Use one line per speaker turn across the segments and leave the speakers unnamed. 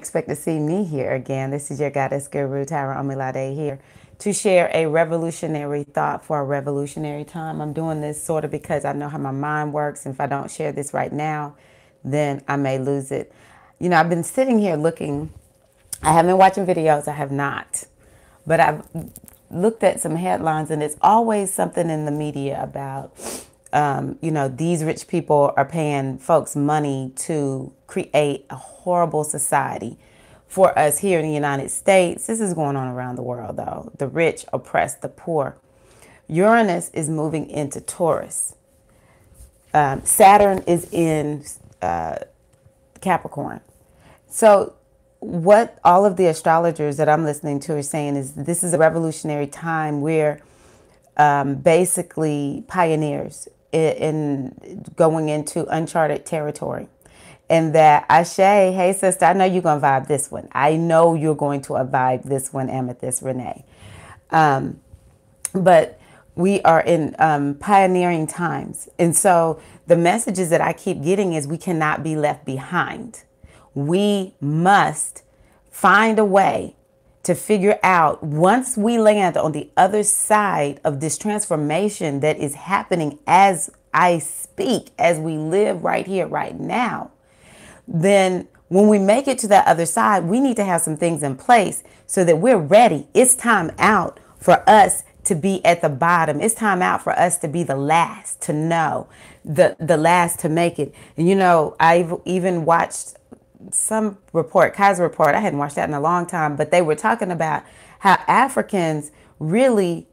expect to see me here again. This is your goddess guru, Tyra Omilade, here to share a revolutionary thought for a revolutionary time. I'm doing this sort of because I know how my mind works. And if I don't share this right now, then I may lose it. You know, I've been sitting here looking. I haven't been watching videos. I have not. But I've looked at some headlines, and it's always something in the media about, you know, these rich people are paying folks money to create a horrible society for us here in the United States. This is going on around the world, though. The rich oppress the poor. Uranus is moving into Taurus. Saturn is in Capricorn. So what all of the astrologers that I'm listening to are saying is this is a revolutionary time where basically pioneers in going into uncharted territory. And that Ashe, hey sister, I know you're going to vibe this one. I know you're going to vibe this one, Amethyst Renee. But we are in pioneering times. And so the messages that I keep getting is we cannot be left behind. We must find a way to figure out, once we land on the other side of this transformation that is happening as I speak, as we live right here, right now, then when we make it to that other side, we need to have some things in place so that we're ready. It's time out for us to be at the bottom. It's time out for us to be the last to know, the last to make it. And, you know, I've even watched some report, Kai's report. I hadn't watched that in a long time, but they were talking about how Africans really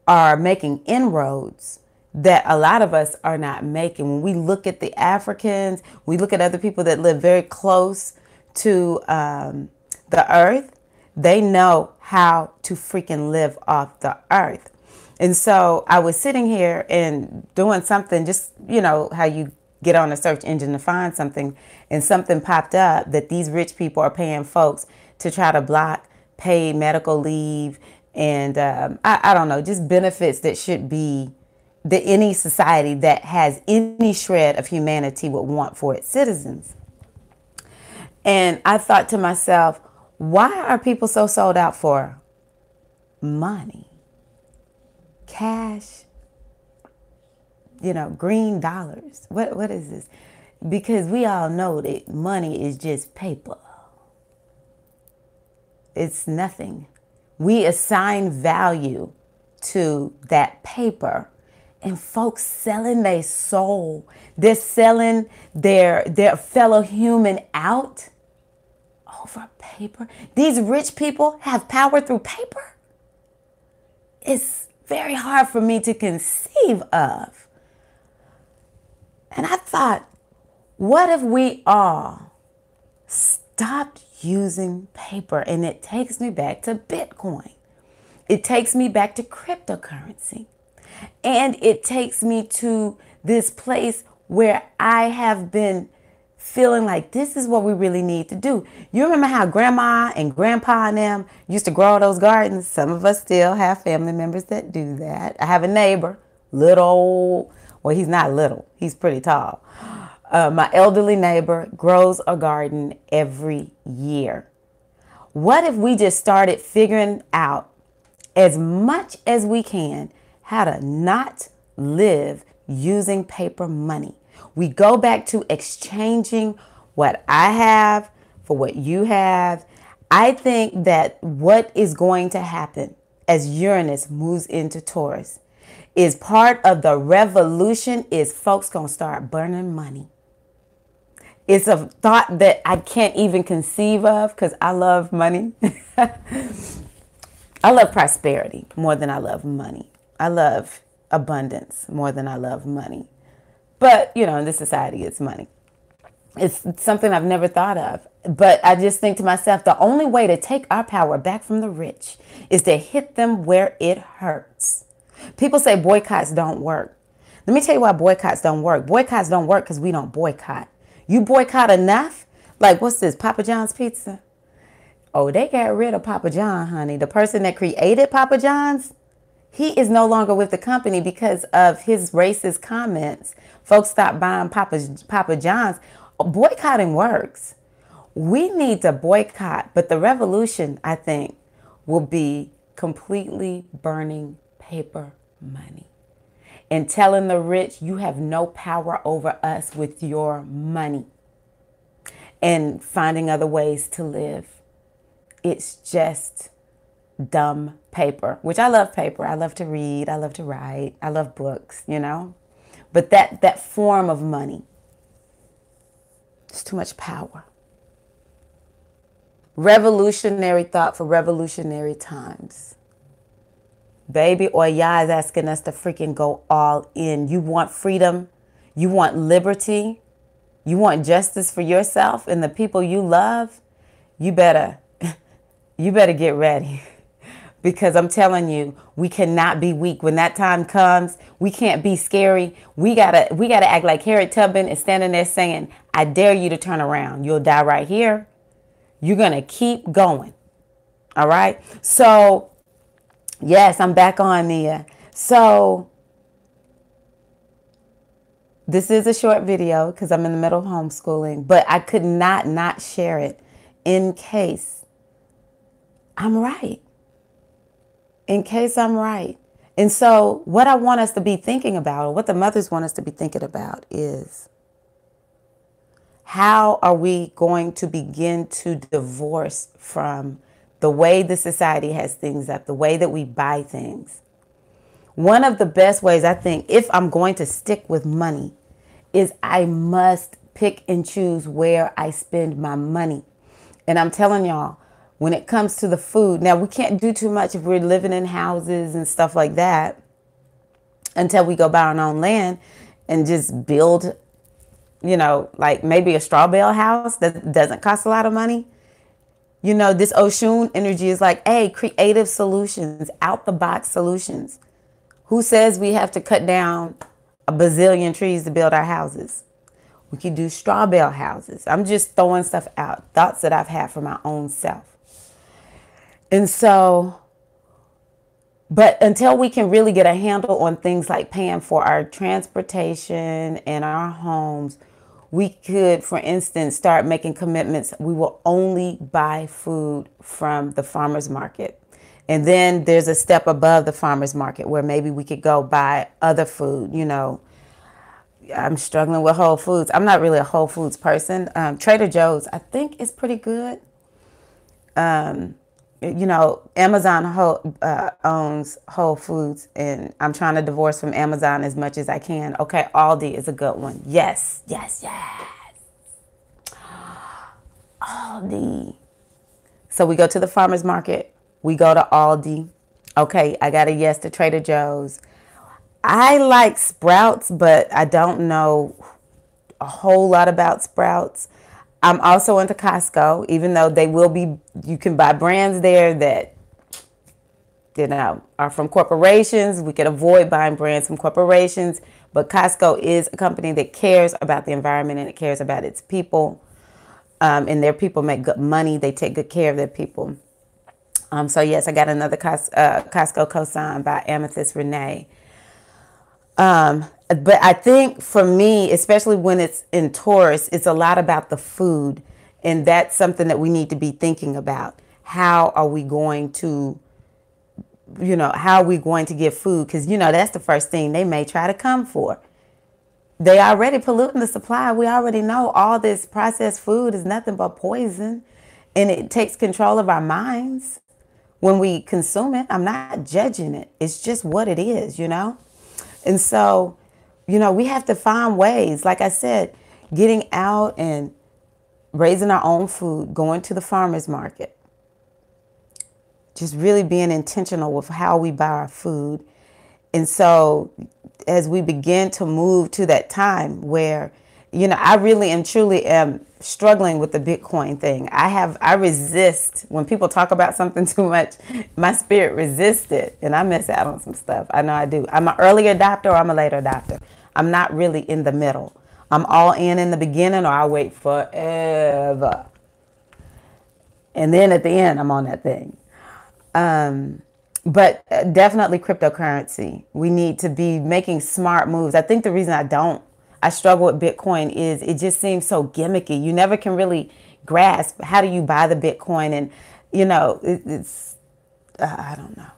are making inroads that a lot of us are not making. When we look at the Africans, we look at other people that live very close to the earth, they know how to freaking live off the earth. And so I was sitting here and doing something, just, you know, how you get on a search engine to find something, and something popped up that these rich people are paying folks to try to block paid medical leave and I don't know, just benefits that should be that any society that has any shred of humanity would want for its citizens. And I thought to myself, why are people so sold out for money, cash, you know, green dollars? What is this? Because we all know that money is just paper. It's nothing. We assign value to that paper. And folks selling their soul. They're selling their fellow human out over paper. These rich people have power through paper. It's very hard for me to conceive of. And I thought, what if we all stopped using paper? And it takes me back to Bitcoin. It takes me back to cryptocurrency. And it takes me to this place where I have been feeling like this is what we really need to do. You remember how grandma and grandpa and them used to grow those gardens? Some of us still have family members that do that. I have a neighbor, little, well, he's not little, he's pretty tall. My elderly neighbor grows a garden every year. What if we just started figuring out as much as we can how to not live using paper money? We go back to exchanging what I have for what you have. I think that what is going to happen as Uranus moves into Taurus is part of the revolution is folks going to start burning money. It's a thought that I can't even conceive of because I love money. I love prosperity more than I love money. I love abundance more than I love money. But, you know, in this society, it's money. It's something I've never thought of. But I just think to myself, the only way to take our power back from the rich is to hit them where it hurts. People say boycotts don't work. Let me tell you why boycotts don't work. Boycotts don't work because we don't boycott. You boycott enough, like what's this, Papa John's Pizza? Oh, they got rid of Papa John, honey. The person that created Papa John's, he is no longer with the company because of his racist comments. Folks stopped buying Papa John's. Boycotting works. we need to boycott. But the revolution, I think, will be completely burning paper money and telling the rich, you have no power over us with your money, and finding other ways to live. It's just dumb paper, which I love paper. I love to read. I love to write. I love books, you know. But that form of money, it's too much power. Revolutionary thought for revolutionary times. Baby, Oya is asking us to freaking go all in. You want freedom? You want liberty? You want justice for yourself and the people you love? You better get ready. Because I'm telling you, we cannot be weak. When that time comes, we can't be scary. We gotta act like Harriet Tubman is standing there saying, I dare you to turn around. You'll die right here. You're gonna keep going. All right. So yes, I'm back on Nia. So this is a short video because I'm in the middle of homeschooling, but I could not share it in case I'm right. In case I'm right. And so what I want us to be thinking about, or what the mothers want us to be thinking about, is how are we going to begin to divorce from the way the society has things up, the way that we buy things. One of the best ways, I think, if I'm going to stick with money, is I must pick and choose where I spend my money. And I'm telling y'all, when it comes to the food, now we can't do too much if we're living in houses and stuff like that until we go buy our own land and just build, you know, like maybe a straw bale house that doesn't cost a lot of money. You know, this Oshun energy is like, hey, creative solutions, out the box solutions. Who says we have to cut down a bazillion trees to build our houses? We could do straw bale houses. I'm just throwing stuff out, thoughts that I've had for my own self. And so, but until we can really get a handle on things like paying for our transportation and our homes, we could, for instance, start making commitments. We will only buy food from the farmer's market. And then there's a step above the farmer's market where maybe we could go buy other food. You know, I'm struggling with Whole Foods. I'm not really a Whole Foods person. Trader Joe's, I think, is pretty good. You know, Amazon owns Whole Foods, and I'm trying to divorce from Amazon as much as I can. Okay, Aldi is a good one. Yes, yes, yes. Aldi. So we go to the farmer's market. We go to Aldi. Okay, I got a yes to Trader Joe's. I like Sprouts, but I don't know a whole lot about Sprouts. I'm also into Costco, even though they will be, you can buy brands there that, you know, are from corporations. We can avoid buying brands from corporations, but Costco is a company that cares about the environment and it cares about its people. And their people make good money. They take good care of their people. So yes, I got another Costco cosign by Amethyst Renee. But I think for me, especially when it's in Taurus, it's a lot about the food. And that's something that we need to be thinking about. How are we going to, you know, how are we going to get food? Because, you know, that's the first thing they may try to come for. They already polluting the supply. We already know all this processed food is nothing but poison. And it takes control of our minds when we consume it. I'm not judging it. It's just what it is, you know. And so, you know, we have to find ways, like I said, getting out and raising our own food, going to the farmer's market, just really being intentional with how we buy our food. And so as we begin to move to that time where, you know, I really and truly am struggling with the Bitcoin thing. I resist when people talk about something too much. My spirit resists it, and I miss out on some stuff. I know I do. I'm an early adopter or I'm a later adopter. I'm not really in the middle. I'm all in the beginning, or I wait forever. And then at the end, I'm on that thing. But definitely cryptocurrency. We need to be making smart moves. I think the reason I struggle with Bitcoin is it just seems so gimmicky. You never can really grasp. How do you buy the Bitcoin? And, you know, it's, I don't know.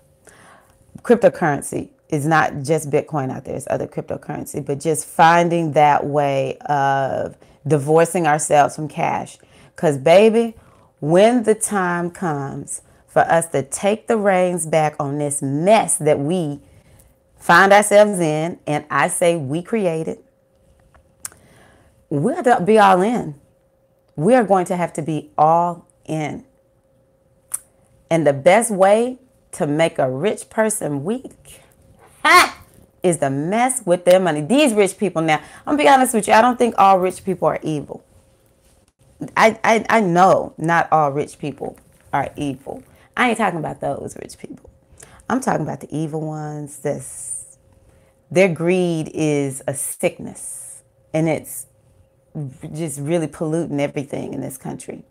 Cryptocurrency is not just Bitcoin out there. It's other cryptocurrency, but just finding that way of divorcing ourselves from cash. Because, baby, when the time comes for us to take the reins back on this mess that we find ourselves in, and I say we created, we'll have to be all in. We are going to have to be all in. And the best way to make a rich person weak is to mess with their money. These rich people now, I'm going to be honest with you, I don't think all rich people are evil. I know not all rich people are evil. I ain't talking about those rich people. I'm talking about the evil ones. Their greed is a sickness, and it's just really polluting everything in this country,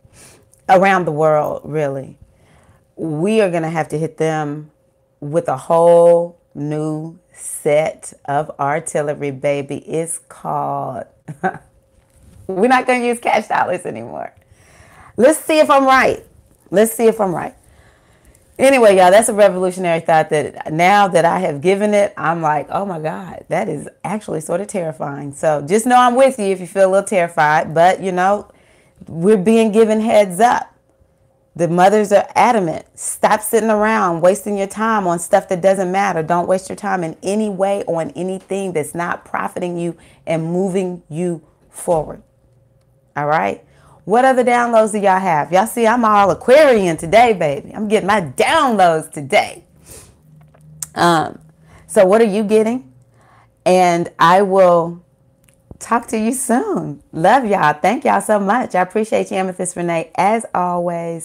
around the world, really. We are going to have to hit them with a whole new set of artillery, baby. It's called, we're not going to use cash dollars anymore. Let's see if I'm right. Let's see if I'm right. Anyway, y'all, that's a revolutionary thought that now that I have given it, I'm like, oh my God, that is actually sort of terrifying. So just know I'm with you if you feel a little terrified, but you know, we're being given heads up. The mothers are adamant. Stop sitting around wasting your time on stuff that doesn't matter. Don't waste your time in any way on anything that's not profiting you and moving you forward. All right? What other downloads do y'all have? Y'all see I'm all Aquarian today, baby. I'm getting my downloads today. So what are you getting? And I will talk to you soon. Love y'all. Thank y'all so much. I appreciate you, Amethyst Renee, as always.